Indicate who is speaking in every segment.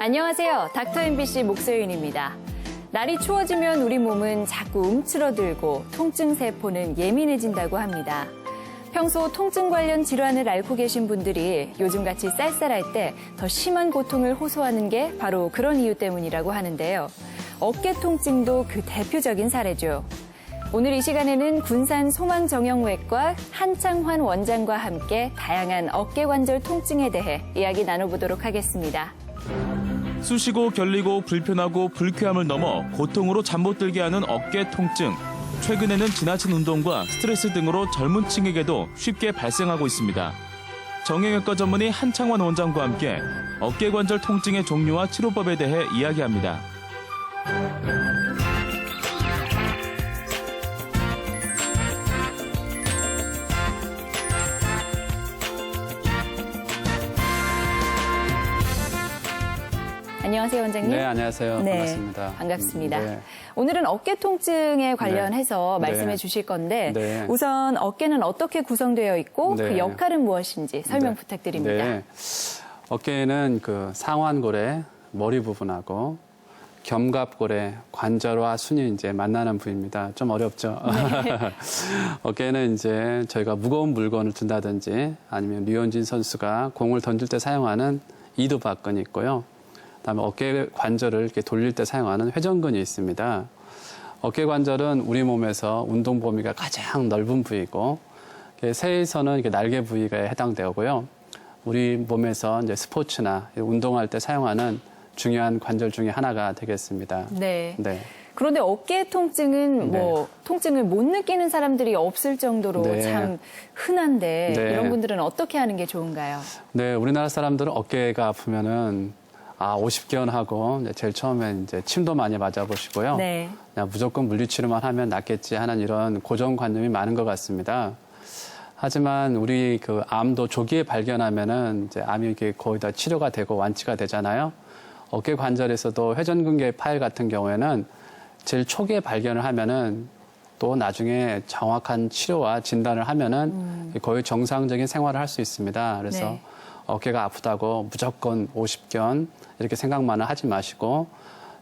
Speaker 1: 안녕하세요. 닥터 MBC 목소윤입니다. 날이 추워지면 우리 몸은 자꾸 움츠러들고 통증 세포는 예민해진다고 합니다. 평소 통증 관련 질환을 앓고 계신 분들이 요즘같이 쌀쌀할 때 더 심한 고통을 호소하는 게 바로 그런 이유 때문이라고 하는데요. 어깨 통증도 그 대표적인 사례죠. 오늘 이 시간에는 군산 소망정형외과 한창환 원장과 함께 다양한 어깨관절 통증에 대해 이야기 나눠보도록 하겠습니다.
Speaker 2: 쑤시고 결리고 불편하고 불쾌함을 넘어 고통으로 잠 못 들게 하는 어깨 통증. 최근에는 지나친 운동과 스트레스 등으로 젊은 층에게도 쉽게 발생하고 있습니다. 정형외과 전문의 한창환 원장과 함께 어깨관절 통증의 종류와 치료법에 대해 이야기합니다.
Speaker 1: 안녕하세요, 원장님.
Speaker 3: 네, 안녕하세요.
Speaker 1: 네,
Speaker 3: 반갑습니다.
Speaker 1: 반갑습니다.
Speaker 3: 네.
Speaker 1: 오늘은 어깨 통증에 관련해서
Speaker 3: 네.
Speaker 1: 말씀해 주실 건데
Speaker 3: 네.
Speaker 1: 우선 어깨는 어떻게 구성되어 있고
Speaker 3: 네.
Speaker 1: 그 역할은 무엇인지 설명
Speaker 3: 네.
Speaker 1: 부탁드립니다.
Speaker 3: 네. 어깨에는 그 상완골의 머리 부분하고 견갑골의 관절과 순이 이제 만나는 부위입니다. 좀 어렵죠? 네. 어깨는 이제 저희가 무거운 물건을 든다든지 아니면 류현진 선수가 공을 던질 때 사용하는 이두박근이 있고요. 그다음에 어깨 관절을 이렇게 돌릴 때 사용하는 회전근이 있습니다. 어깨 관절은 우리 몸에서 운동 범위가 가장 넓은 부위고, 새에서는 이렇게 날개 부위가 해당되고요. 우리 몸에서 이제 스포츠나 운동할 때 사용하는 중요한 관절 중에 하나가 되겠습니다.
Speaker 1: 네.
Speaker 3: 네.
Speaker 1: 그런데 어깨 통증은
Speaker 3: 네.
Speaker 1: 통증을 못 느끼는 사람들이 없을 정도로
Speaker 3: 네.
Speaker 1: 참 흔한데
Speaker 3: 네.
Speaker 1: 이런 분들은 어떻게 하는 게 좋은가요?
Speaker 3: 네, 우리나라 사람들은 어깨가 아프면은 50견 하고 제일 처음엔 이제 침도 많이 맞아보시고요.
Speaker 1: 네.
Speaker 3: 그냥 무조건 물리치료만 하면 낫겠지 하는 이런 고정관념이 많은 것 같습니다. 하지만 우리 그 암도 조기에 발견하면은 이제 암이 이렇게 거의 다 치료가 되고 완치가 되잖아요. 어깨 관절에서도 회전근개 파열 같은 경우에는 제일 초기에 발견을 하면은 또 나중에 정확한 치료와 진단을 하면은 거의 정상적인 생활을 할 수 있습니다. 그래서
Speaker 1: 네.
Speaker 3: 어깨가 아프다고 무조건 50견 이렇게 생각만은 하지 마시고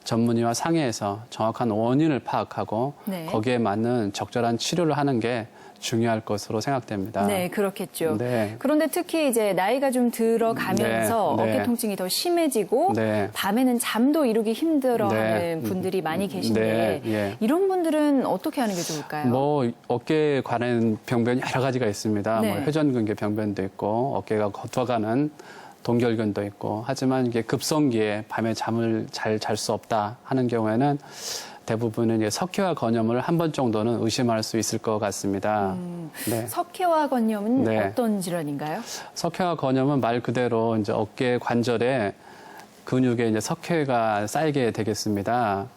Speaker 3: 전문의와 상의해서 정확한 원인을 파악하고
Speaker 1: 네.
Speaker 3: 거기에 맞는 적절한 치료를 하는 게 중요할 것으로 생각됩니다.
Speaker 1: 네, 그렇겠죠.
Speaker 3: 네.
Speaker 1: 그런데 특히 이제 나이가 좀 들어가면서
Speaker 3: 네, 네.
Speaker 1: 어깨 통증이 더 심해지고
Speaker 3: 네.
Speaker 1: 밤에는 잠도 이루기 힘들어하는
Speaker 3: 네.
Speaker 1: 분들이 많이 계신데
Speaker 3: 네, 예.
Speaker 1: 이런 분들은 어떻게 하는 게 좋을까요?
Speaker 3: 뭐 어깨에 관한 병변이 여러 가지가 있습니다.
Speaker 1: 네.
Speaker 3: 뭐 회전근개 병변도 있고 어깨가 걷어가는 동결근도 있고, 하지만 이게 급성기에 밤에 잠을 잘 잘 수 없다 하는 경우에는 대부분은 이제 석회화 건염을 한 번 정도는 의심할 수 있을 것 같습니다. 네.
Speaker 1: 석회화 건염은
Speaker 3: 네.
Speaker 1: 어떤 질환인가요?
Speaker 3: 석회화 건염은 말 그대로 이제 어깨 관절에 근육에 이제 석회가 쌓이게 되겠습니다.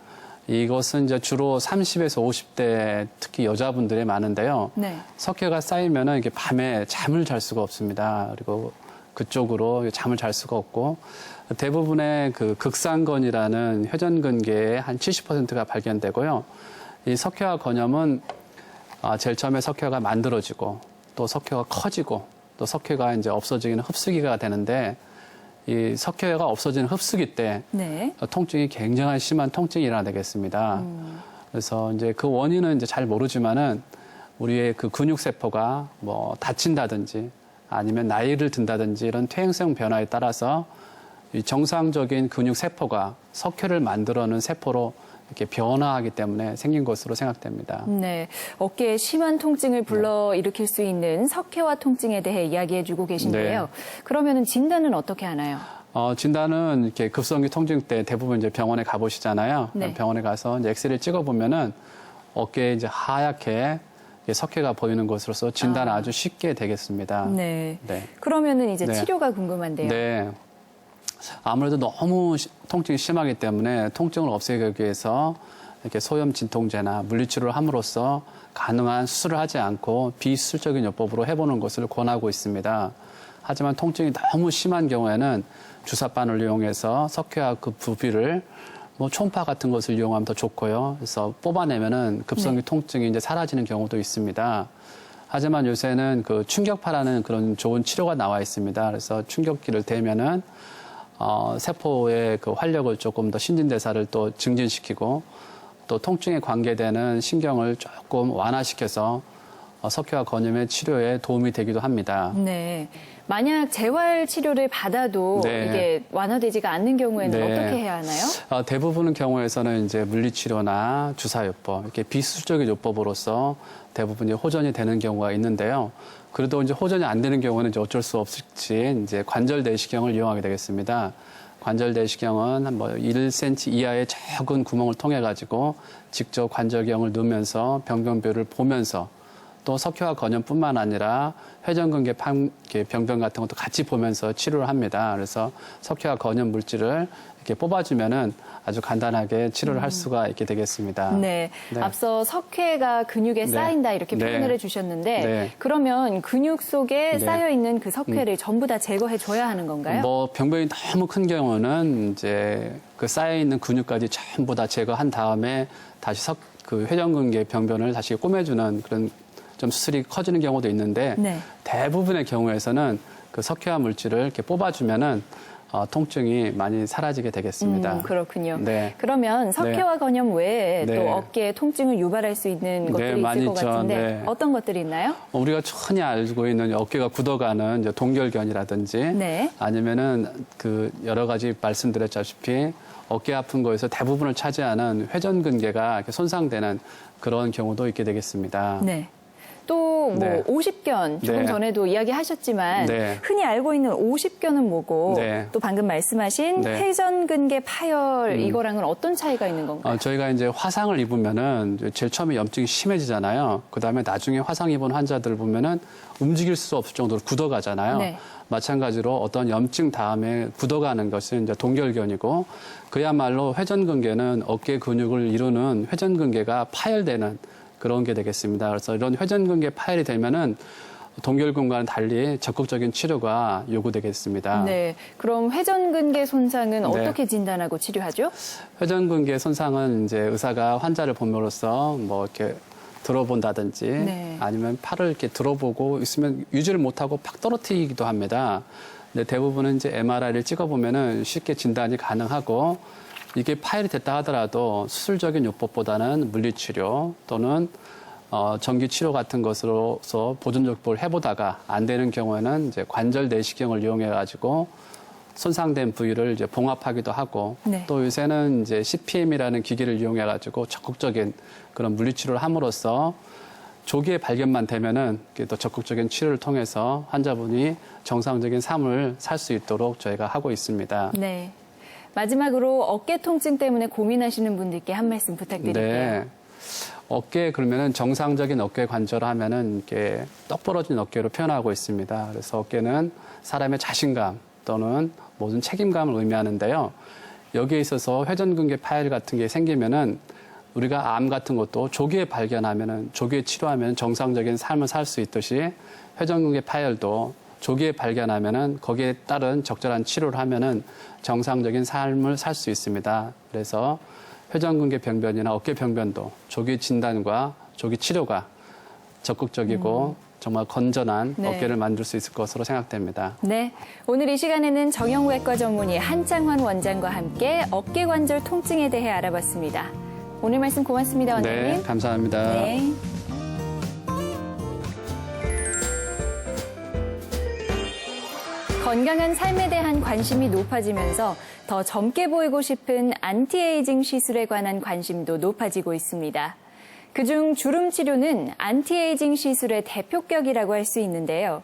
Speaker 3: 이것은 이제 주로 30에서 50대 특히 여자분들이 많은데요.
Speaker 1: 네.
Speaker 3: 석회가 쌓이면은 이게 밤에 잠을 잘 수가 없습니다. 그리고 그쪽으로 잠을 잘 수가 없고, 대부분의 그 극상건이라는 회전근개의 한 70%가 발견되고요. 이 석회화 건염은 제일 처음에 석회가 만들어지고 또 석회가 커지고 또 석회가 이제 없어지기는 흡수기가 되는데, 이 석회가 없어지는 흡수기 때
Speaker 1: 네.
Speaker 3: 통증이 굉장히 심한 통증이 일어나겠습니다. 그래서 이제 그 원인은 이제 잘 모르지만은 우리의 그 근육세포가 뭐 다친다든지 아니면 나이를 든다든지 이런 퇴행성 변화에 따라서 이 정상적인 근육세포가 석회를 만들어내는 세포로 이렇게 변화하기 때문에 생긴 것으로 생각됩니다.
Speaker 1: 네. 어깨에 심한 통증을 불러일으킬 수 있는 석회화 통증에 대해 이야기해주고 계신데요.
Speaker 3: 네.
Speaker 1: 그러면은 진단은 어떻게 하나요?
Speaker 3: 진단은 이렇게 급성기 통증 때 대부분 이제 병원에 가보시잖아요.
Speaker 1: 네.
Speaker 3: 병원에 가서 이제 엑스레이를 찍어보면은 어깨에 이제 하얗게 석회가 보이는 것으로서 진단은 아주 쉽게 되겠습니다.
Speaker 1: 네.
Speaker 3: 네.
Speaker 1: 그러면은 이제
Speaker 3: 네.
Speaker 1: 치료가 궁금한데요.
Speaker 3: 네. 아무래도 너무 통증이 심하기 때문에 통증을 없애기 위해서 이렇게 소염 진통제나 물리치료를 함으로써 가능한 수술을 하지 않고 비수술적인 요법으로 해보는 것을 권하고 있습니다. 하지만 통증이 너무 심한 경우에는 주사바늘 이용해서 석회화 그 부위를 뭐 초음파 같은 것을 이용하면 더 좋고요. 그래서 뽑아내면은 급성기 통증이 이제 사라지는 경우도 있습니다. 하지만 요새는 그 충격파라는 그런 좋은 치료가 나와 있습니다. 그래서 충격기를 대면은 세포의 그 활력을 조금 더 신진대사를 또 증진시키고 또 통증에 관계되는 신경을 조금 완화시켜서 석회화 건염의 치료에 도움이 되기도 합니다.
Speaker 1: 네. 만약 재활 치료를 받아도
Speaker 3: 네.
Speaker 1: 이게 완화되지가 않는 경우에는
Speaker 3: 네.
Speaker 1: 어떻게 해야 하나요?
Speaker 3: 대부분의 경우에서는 이제 물리치료나 주사요법, 이렇게 비수술적인 요법으로서 대부분이 호전이 되는 경우가 있는데요. 그래도 이제 호전이 안 되는 경우는 이제 어쩔 수 없이 이제 관절 내시경을 이용하게 되겠습니다. 관절 내시경은 한 1cm 이하의 작은 구멍을 통해 가지고 직접 관절경을 넣으면서 병변별을 보면서 또 석회화 건염뿐만 아니라 회전근개 병변 같은 것도 같이 보면서 치료를 합니다. 그래서 석회화 건염 물질을 이렇게 뽑아주면은 아주 간단하게 치료를 할 수가 있게 되겠습니다.
Speaker 1: 네.
Speaker 3: 네.
Speaker 1: 앞서 석회가 근육에
Speaker 3: 네.
Speaker 1: 쌓인다 이렇게
Speaker 3: 네.
Speaker 1: 표현을 해주셨는데
Speaker 3: 네.
Speaker 1: 그러면 근육 속에
Speaker 3: 네.
Speaker 1: 쌓여 있는 그 석회를 전부 다 제거해 줘야 하는 건가요?
Speaker 3: 병변이 너무 큰 경우는 이제 그 쌓여 있는 근육까지 전부 다 제거한 다음에 다시 그 회전근개 병변을 다시 꼬매주는 그런 좀 수술이 커지는 경우도 있는데
Speaker 1: 네.
Speaker 3: 대부분의 경우에서는 그 석회화 물질을 이렇게 뽑아주면은 통증이 많이 사라지게 되겠습니다.
Speaker 1: 그렇군요.
Speaker 3: 네.
Speaker 1: 그러면 석회화 건염 외에
Speaker 3: 네.
Speaker 1: 또 어깨에 통증을 유발할 수 있는 것들이
Speaker 3: 많이
Speaker 1: 있을 것
Speaker 3: 있죠.
Speaker 1: 같은데
Speaker 3: 네.
Speaker 1: 어떤 것들이 있나요?
Speaker 3: 우리가 흔히 알고 있는 어깨가 굳어가는 이제 동결견이라든지
Speaker 1: 네.
Speaker 3: 아니면은 그 여러 가지 말씀드렸다시피 어깨 아픈 거에서 대부분을 차지하는 회전근개가 이렇게 손상되는 그런 경우도 있게 되겠습니다.
Speaker 1: 네. 또 뭐
Speaker 3: 네.
Speaker 1: 오십견 조금
Speaker 3: 네.
Speaker 1: 전에도 이야기하셨지만
Speaker 3: 네.
Speaker 1: 흔히 알고 있는 오십견은 뭐고
Speaker 3: 네.
Speaker 1: 또 방금 말씀하신
Speaker 3: 네.
Speaker 1: 회전근개 파열 이거랑은 어떤 차이가 있는 건가요?
Speaker 3: 저희가 이제 화상을 입으면은 제일 처음에 염증이 심해지잖아요. 그 다음에 나중에 화상 입은 환자들 보면은 움직일 수 없을 정도로 굳어가잖아요.
Speaker 1: 네.
Speaker 3: 마찬가지로 어떤 염증 다음에 굳어가는 것은 이제 동결견이고 그야말로 회전근개는 어깨 근육을 이루는 회전근개가 파열되는 그런 게 되겠습니다. 그래서 이런 회전근개 파열이 되면은 동결근과는 달리 적극적인 치료가 요구되겠습니다.
Speaker 1: 네. 그럼 회전근개 손상은
Speaker 3: 네.
Speaker 1: 어떻게 진단하고 치료하죠?
Speaker 3: 회전근개 손상은 이제 의사가 환자를 봄으로써 이렇게 들어본다든지
Speaker 1: 네.
Speaker 3: 아니면 팔을 이렇게 들어보고 있으면 유지를 못하고 팍 떨어뜨리기도 합니다. 근데 대부분은 이제 MRI를 찍어보면은 쉽게 진단이 가능하고 이게 파열이 됐다 하더라도 수술적인 요법보다는 물리치료 또는 전기치료 같은 것으로서 보존요법을 해보다가 안 되는 경우에는 이제 관절 내시경을 이용해가지고 손상된 부위를 이제 봉합하기도 하고
Speaker 1: 네.
Speaker 3: 또 요새는 이제 CPM이라는 기기를 이용해가지고 적극적인 그런 물리치료를 함으로써 조기에 발견만 되면은 또 적극적인 치료를 통해서 환자분이 정상적인 삶을 살 수 있도록 저희가 하고 있습니다.
Speaker 1: 네. 마지막으로 어깨 통증 때문에 고민하시는 분들께 한 말씀 부탁드릴게요.
Speaker 3: 네. 어깨 그러면은 정상적인 어깨 관절 하면은 이렇게 떡 벌어진 어깨로 표현하고 있습니다. 그래서 어깨는 사람의 자신감 또는 모든 책임감을 의미하는데요. 여기에 있어서 회전근개 파열 같은 게 생기면은 우리가 암 같은 것도 조기에 발견하면은 조기에 치료하면 정상적인 삶을 살 수 있듯이 회전근개 파열도 조기에 발견하면은 거기에 따른 적절한 치료를 하면은 정상적인 삶을 살 수 있습니다. 그래서 회전근개 병변이나 어깨 병변도 조기 진단과 조기 치료가 적극적이고 정말 건전한
Speaker 1: 네.
Speaker 3: 어깨를 만들 수 있을 것으로 생각됩니다.
Speaker 1: 네. 오늘 이 시간에는 정형외과 전문의 한창환 원장과 함께 어깨 관절 통증에 대해 알아봤습니다. 오늘 말씀 고맙습니다, 원장님.
Speaker 3: 네, 감사합니다.
Speaker 1: 네. 건강한 삶에 대한 관심이 높아지면서 더 젊게 보이고 싶은 안티에이징 시술에 관한 관심도 높아지고 있습니다. 그중 주름 치료는 안티에이징 시술의 대표격이라고 할 수 있는데요.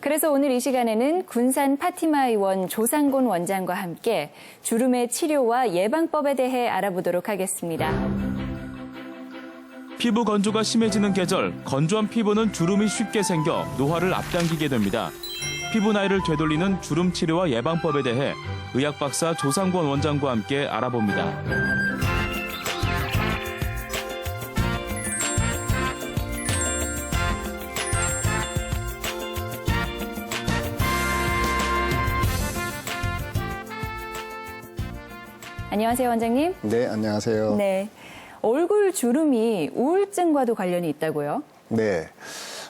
Speaker 1: 그래서 오늘 이 시간에는 군산 파티마의원 조상곤 원장과 함께 주름의 치료와 예방법에 대해 알아보도록 하겠습니다.
Speaker 2: 피부 건조가 심해지는 계절, 건조한 피부는 주름이 쉽게 생겨 노화를 앞당기게 됩니다. 피부 나이를 되돌리는 주름 치료와 예방법에 대해 의학 박사 조상곤 원장과 함께 알아봅니다.
Speaker 1: 안녕하세요, 원장님.
Speaker 4: 네, 안녕하세요.
Speaker 1: 네. 얼굴 주름이 우울증과도 관련이 있다고요?
Speaker 4: 네.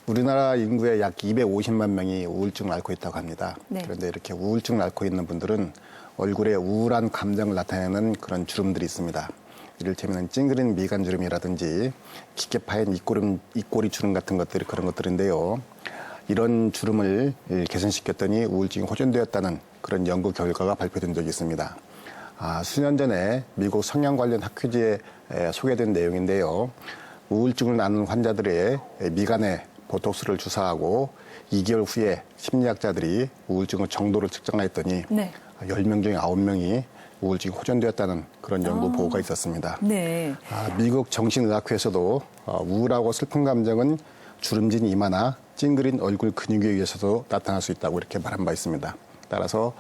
Speaker 4: 우리나라 인구의 약 250만 명이 우울증을 앓고 있다고 합니다.
Speaker 1: 네.
Speaker 4: 그런데 이렇게 우울증을 앓고 있는 분들은 얼굴에 우울한 감정을 나타내는 그런 주름들이 있습니다. 이를테면 찡그린 미간주름이라든지 깊게 파인 입꼬리 주름 같은 것들이 그런 것들인데요. 이런 주름을 개선시켰더니 우울증이 호전되었다는 그런 연구 결과가 발표된 적이 있습니다. 수년 전에 미국 성형 관련 학회지에 소개된 내용인데요. 우울증을 앓는 환자들의 미간에 보톡스를 주사하고 2개월 후에 심리학자들이 우울증의 정도를 측정했더니
Speaker 1: 네.
Speaker 4: 10명 중에 9명이 우울증이 호전되었다는 그런 연구 보고가 있었습니다.
Speaker 1: 네.
Speaker 4: 미국 정신의학회에서도 우울하고 슬픈 감정은 주름진 이마나 찡그린 얼굴 근육에 의해서도 나타날 수 있다고 이렇게 말한 바 있습니다. 따라서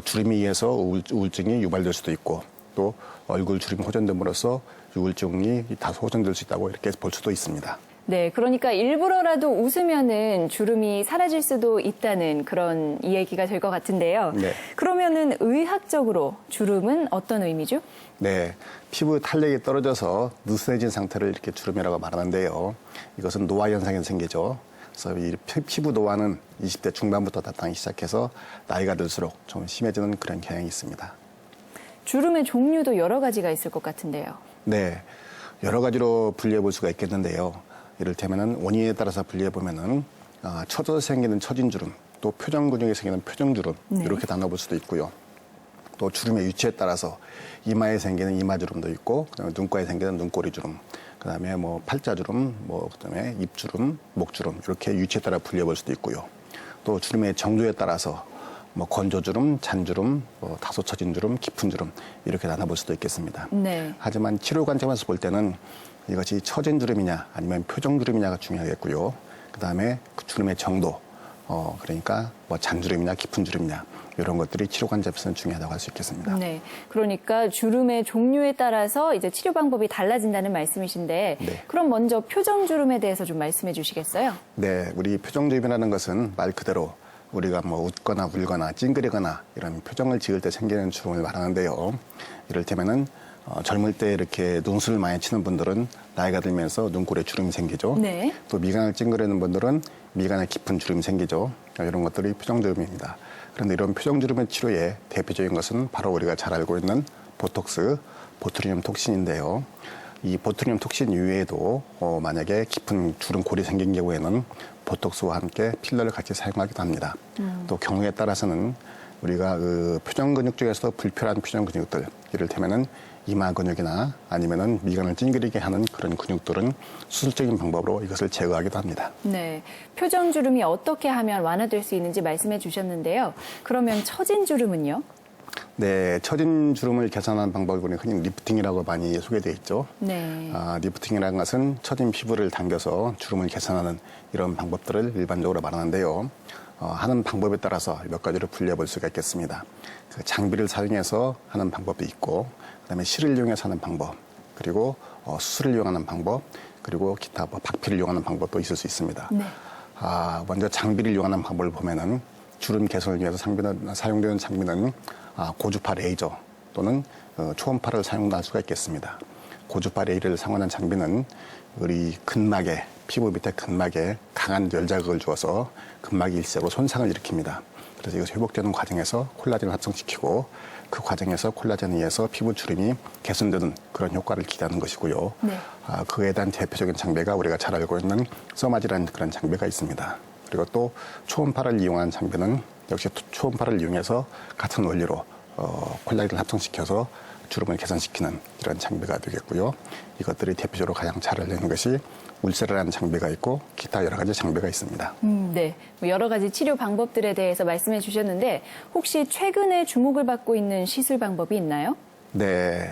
Speaker 4: 주름에 의해서 우울증이 유발될 수도 있고 또 얼굴 주름이 호전됨으로써 우울증이 다소 호전될 수 있다고 이렇게 볼 수도 있습니다.
Speaker 1: 네, 그러니까 일부러라도 웃으면은 주름이 사라질 수도 있다는 그런 이야기가 될 것 같은데요.
Speaker 4: 네.
Speaker 1: 그러면은 의학적으로 주름은 어떤 의미죠?
Speaker 4: 네, 피부 탄력이 떨어져서 느슨해진 상태를 이렇게 주름이라고 말하는데요. 이것은 노화 현상이 생기죠. 그래서 이 피부 노화는 20대 중반부터 나타나기 시작해서 나이가 들수록 좀 심해지는 그런 경향이 있습니다.
Speaker 1: 주름의 종류도 여러 가지가 있을 것 같은데요.
Speaker 4: 네, 여러 가지로 분류해 볼 수가 있겠는데요. 이를테면은 원인에 따라서 분류해 보면은 처져서 생기는 처진주름, 또 표정 근육에 생기는 표정주름
Speaker 1: 네.
Speaker 4: 이렇게 나눠볼 수도 있고요. 또 주름의 위치에 따라서 이마에 생기는 이마주름도 있고, 그다음에 눈가에 생기는 눈꼬리주름, 그다음에 뭐 팔자주름, 그다음에 입주름, 목주름 이렇게 위치에 따라 분류해 볼 수도 있고요. 또 주름의 정도에 따라서 뭐 건조주름, 잔주름, 다소 처진 주름, 깊은 주름 이렇게 나눠볼 수도 있겠습니다.
Speaker 1: 네.
Speaker 4: 하지만 치료 관점에서 볼 때는 이것이 처진 주름이냐 아니면 표정 주름이냐가 중요하겠고요. 그다음에 그 주름의 정도, 그러니까 뭐 잔주름이냐 깊은 주름이냐 이런 것들이 치료 관점에서는 중요하다고 할 수 있겠습니다.
Speaker 1: 네. 그러니까 주름의 종류에 따라서 이제 치료 방법이 달라진다는 말씀이신데
Speaker 4: 네.
Speaker 1: 그럼 먼저 표정 주름에 대해서 좀 말씀해 주시겠어요?
Speaker 4: 네, 우리 표정 주름이라는 것은 말 그대로 우리가 뭐 웃거나 울거나 찡그리거나 이런 표정을 지을 때 생기는 주름을 말하는데요. 이를테면은 젊을 때 이렇게 눈술을 많이 치는 분들은 나이가 들면서 눈꼬리에 주름이 생기죠.
Speaker 1: 네.
Speaker 4: 또 미간을 찡그리는 분들은 미간에 깊은 주름이 생기죠. 이런 것들이 표정주름입니다. 그런데 이런 표정주름의 치료에 대표적인 것은 바로 우리가 잘 알고 있는 보톡스, 보tulinum 톡신인데요. 이 보tulinum 톡신 이외에도 만약에 깊은 주름골이 생긴 경우에는 보톡스와 함께 필러를 같이 사용하기도 합니다. 또 경우에 따라서는 우리가 그 표정 근육 중에서 불필요한 표정 근육들, 이를테면은 이마 근육이나 아니면은 미간을 찡그리게 하는 그런 근육들은 수술적인 방법으로 이것을 제거하기도 합니다.
Speaker 1: 네. 표정 주름이 어떻게 하면 완화될 수 있는지 말씀해 주셨는데요. 그러면 처진 주름은요?
Speaker 4: 네, 처진 주름을 개선하는 방법이 우리 흔히 리프팅이라고 많이 소개되어 있죠.
Speaker 1: 네.
Speaker 4: 리프팅이라는 것은 처진 피부를 당겨서 주름을 개선하는 이런 방법들을 일반적으로 말하는데요. 하는 방법에 따라서 몇 가지로 분류해 볼 수가 있겠습니다. 그 장비를 사용해서 하는 방법도 있고, 그다음에 실을 이용해서 하는 방법, 그리고 수술을 이용하는 방법, 그리고 기타 뭐 박피를 이용하는 방법도 있을 수 있습니다.
Speaker 1: 네.
Speaker 4: 먼저 장비를 이용하는 방법을 보면은 주름 개선을 위해서 사용되는 장비는 고주파 레이저 또는 초음파를 사용할 수가 있겠습니다. 고주파 레이저를 사용하는 장비는 우리 근막에, 피부 밑에 근막에 강한 열자극을 주어서 근막이 일시적으로 손상을 일으킵니다. 그래서 이것이 회복되는 과정에서 콜라겐을 합성시키고 그 과정에서 콜라겐에 의해서 피부 주름이 개선되는 그런 효과를 기대하는 것이고요.
Speaker 1: 네.
Speaker 4: 그에 대한 대표적인 장비가 우리가 잘 알고 있는 써마지라는 그런 장비가 있습니다. 그리고 또 초음파를 이용한 장비는 역시 초음파를 이용해서 같은 원리로 콜라겐을 합성시켜서 주름을 개선시키는 이런 장비가 되겠고요. 이것들이 대표적으로 가장 잘 알려진 것이 울세라라는 장비가 있고 기타 여러 가지 장비가 있습니다.
Speaker 1: 네. 여러 가지 치료 방법들에 대해서 말씀해 주셨는데 혹시 최근에 주목을 받고 있는 시술 방법이 있나요?
Speaker 4: 네.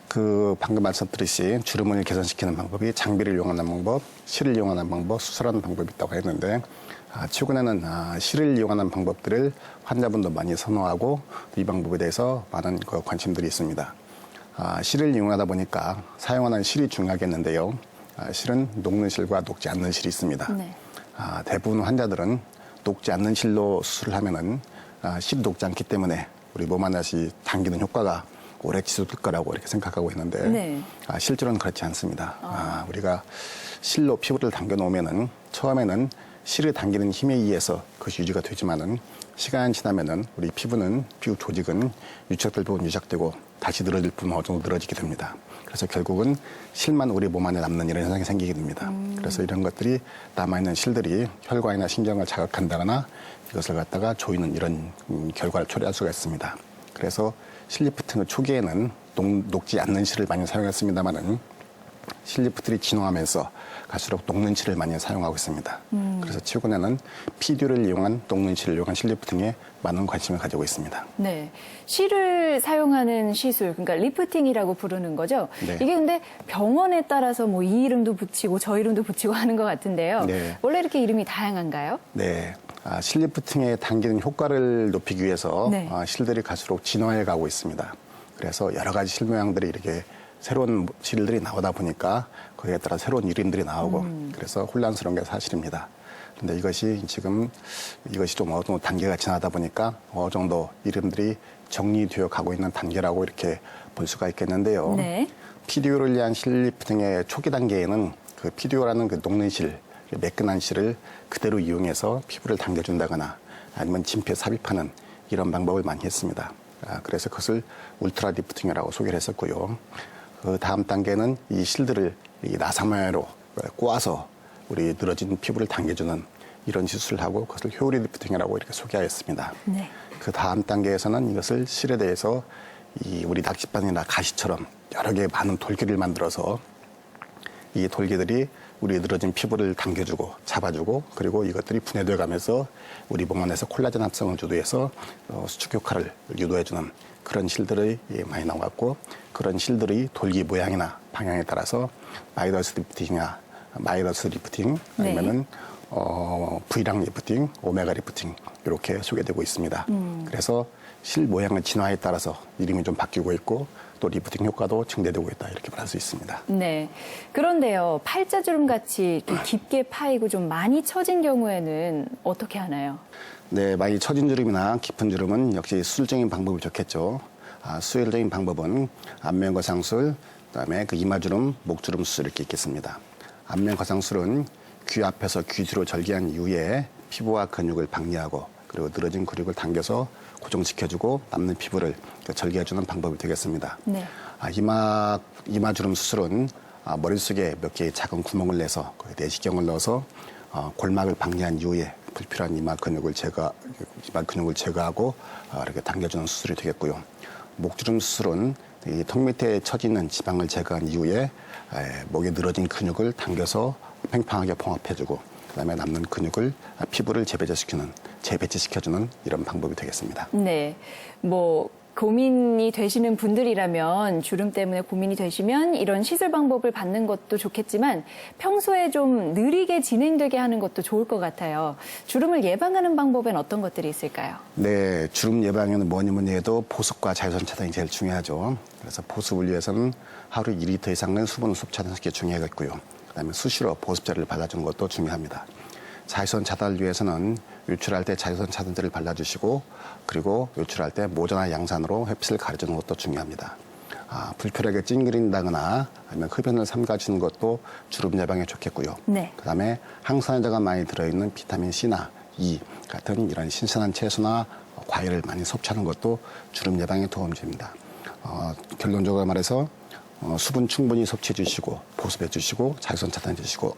Speaker 4: 그 방금 말씀드렸듯이 주름을 개선시키는 방법이 장비를 이용하는 방법, 실을 이용하는 방법, 수술하는 방법이 있다고 했는데 최근에는 실을 이용하는 방법들을 환자분도 많이 선호하고 이 방법에 대해서 많은 관심들이 있습니다. 실을 이용하다 보니까 사용하는 실이 중요하겠는데요. 실은 녹는 실과 녹지 않는 실이 있습니다.
Speaker 1: 네.
Speaker 4: 대부분 환자들은 녹지 않는 실로 수술을 하면은 실이 녹지 않기 때문에 우리 몸 안에서 당기는 효과가 오래 지속될 거라고 이렇게 생각하고 있는데
Speaker 1: 네.
Speaker 4: 실제로는 그렇지 않습니다. 우리가 실로 피부를 당겨 놓으면은 처음에는 실을 당기는 힘에 의해서 그것이 유지가 되지만은 시간이 지나면은 우리 피부는 피부 조직은 유착될 부분 유착되고 다시 늘어질 부분 어느 정도 늘어지게 됩니다. 그래서 결국은 실만 우리 몸 안에 남는 이런 현상이 생기게 됩니다. 그래서 이런 것들이 남아있는 실들이 혈관이나 신경을 자극한다거나 이것을 갖다가 조이는 이런 결과를 초래할 수가 있습니다. 그래서 실리프팅의 초기에는 녹지 않는 실을 많이 사용했습니다만은 실리프트들이 진화하면서 갈수록 녹는 실을 많이 사용하고 있습니다. 그래서 최근에는 PDO를 이용한 녹는 실을 이용한 실리프팅에 많은 관심을 가지고 있습니다.
Speaker 1: 네. 실을 사용하는 시술, 그러니까 리프팅이라고 부르는 거죠.
Speaker 4: 네.
Speaker 1: 이게 근데 병원에 따라서 뭐 이 이름도 붙이고 저 이름도 붙이고 하는 것 같은데요.
Speaker 4: 네.
Speaker 1: 원래 이렇게 이름이 다양한가요?
Speaker 4: 네. 실리프팅에 당기는 효과를 높이기 위해서
Speaker 1: 네.
Speaker 4: 실들이 갈수록 진화해 가고 있습니다. 그래서 여러 가지 실 모양들이 이렇게 새로운 실들이 나오다 보니까 거기에 따라 새로운 이름들이 나오고 그래서 혼란스러운 게 사실입니다. 그런데 이것이 좀 어느 정도 단계가 지나다 보니까 어느 정도 이름들이 정리되어 가고 있는 단계라고 이렇게 볼 수가 있겠는데요.
Speaker 1: 네.
Speaker 4: PDO를 위한 실리프팅의 초기 단계에는 그 PDO라는 그 녹는 실, 매끈한 실을 그대로 이용해서 피부를 당겨준다거나 아니면 진피에 삽입하는 이런 방법을 많이 했습니다. 그래서 그것을 울트라 리프팅이라고 소개를 했었고요. 그 다음 단계는 이 실들을 이 나사마야로 꼬아서 우리 늘어진 피부를 당겨주는 이런 시술을 하고 그것을 효리 리프팅이라고 이렇게 소개하였습니다.
Speaker 1: 네.
Speaker 4: 그 다음 단계에서는 이것을 실에 대해서 이 우리 낚싯바늘이나 가시처럼 여러 개의 많은 돌기를 만들어서 이 돌기들이 우리 늘어진 피부를 당겨주고 잡아주고 그리고 이것들이 분해되어 가면서 우리 몸 안에서 콜라겐 합성을 주도해서 수축 효과를 유도해주는 그런 실들이 많이 나왔고 그런 실들이 돌기 모양이나 방향에 따라서 마이너스 리프팅이나 마이너스 리프팅 아니면은 V랑 리프팅, 오메가 리프팅 이렇게 소개되고 있습니다. 그래서 실 모양의 진화에 따라서 이름이 좀 바뀌고 있고 또 리프팅 효과도 증대되고 있다 이렇게 말할 수 있습니다.
Speaker 1: 네. 그런데요, 팔자주름 같이 이렇게 깊게 파이고 좀 많이 처진 경우에는 어떻게 하나요?
Speaker 4: 네, 많이 처진 주름이나 깊은 주름은 역시 수술적인 방법이 좋겠죠. 수혈적인 방법은 안면 거상술, 그다음에 그 이마주름, 목주름 수술 이렇게 있겠습니다. 안면 거상술은 귀 앞에서 귀 뒤로 절개한 이후에 피부와 근육을 박리하고 그리고 늘어진 근육을 당겨서 고정시켜주고 남는 피부를 절개해주는 방법이 되겠습니다.
Speaker 1: 네.
Speaker 4: 이마주름 수술은 머릿속에 몇 개의 작은 구멍을 내서 내시경을 넣어서 골막을 박리한 이후에 불필요한 이마 근육을 제거하고 이렇게 당겨주는 수술이 되겠고요. 목주름 수술은 이 턱 밑에 처져 있는 지방을 제거한 이후에 목에 늘어진 근육을 당겨서 팽팽하게 봉합해주고 그다음에 남는 근육을 피부를 재배치시켜주는 이런 방법이 되겠습니다.
Speaker 1: 네. 뭐 고민이 되시는 분들이라면 주름 때문에 고민이 되시면 이런 시술 방법을 받는 것도 좋겠지만 평소에 좀 느리게 진행되게 하는 것도 좋을 것 같아요. 주름을 예방하는 방법엔 어떤 것들이 있을까요?
Speaker 4: 네, 주름 예방에는 뭐니 해도 보습과 자외선 차단이 제일 중요하죠. 그래서 보습을 위해서는 하루 2리터 이상은 수분 섭취하는 게 중요하겠고요. 그다음에 수시로 보습제를 발라주는 것도 중요합니다. 자외선 차단을 위해서는 외출할 때 자외선 차단제를 발라주시고 그리고 외출할 때 모자나 양산으로 햇빛을 가려주는 것도 중요합니다. 불편하게 찡그린다거나 아니면 흡연을 삼가주는 것도 주름 예방에 좋겠고요.
Speaker 1: 네.
Speaker 4: 그다음에 항산화제가 많이 들어있는 비타민 C나 E 같은 이런 신선한 채소나 과일을 많이 섭취하는 것도 주름 예방에 도움이 됩니다. 결론적으로 말해서 수분 충분히 섭취해 주시고 보습해 주시고 자외선 차단해 주시고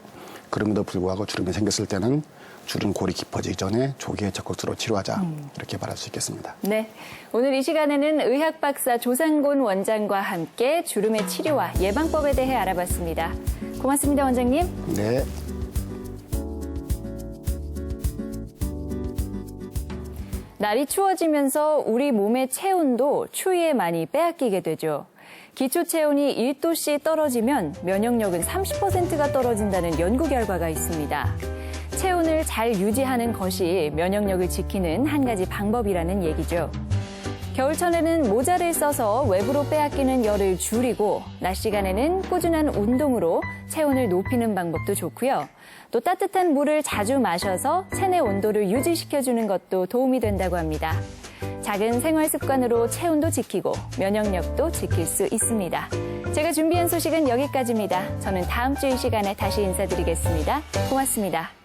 Speaker 4: 그럼에도 불구하고 주름이 생겼을 때는 주름골이 깊어지기 전에 조기에 적극적으로 치료하자 이렇게 말할 수 있겠습니다.
Speaker 1: 네. 오늘 이 시간에는 의학 박사 조상곤 원장과 함께 주름의 치료와 예방법에 대해 알아봤습니다. 고맙습니다, 원장님.
Speaker 4: 네.
Speaker 1: 날이 추워지면서 우리 몸의 체온도 추위에 많이 빼앗기게 되죠. 기초 체온이 1도씩 떨어지면 면역력은 30%가 떨어진다는 연구 결과가 있습니다. 체온을 잘 유지하는 것이 면역력을 지키는 한 가지 방법이라는 얘기죠. 겨울철에는 모자를 써서 외부로 빼앗기는 열을 줄이고 낮 시간에는 꾸준한 운동으로 체온을 높이는 방법도 좋고요. 또 따뜻한 물을 자주 마셔서 체내 온도를 유지시켜주는 것도 도움이 된다고 합니다. 작은 생활 습관으로 체온도 지키고 면역력도 지킬 수 있습니다. 제가 준비한 소식은 여기까지입니다. 저는 다음 주 이 시간에 다시 인사드리겠습니다. 고맙습니다.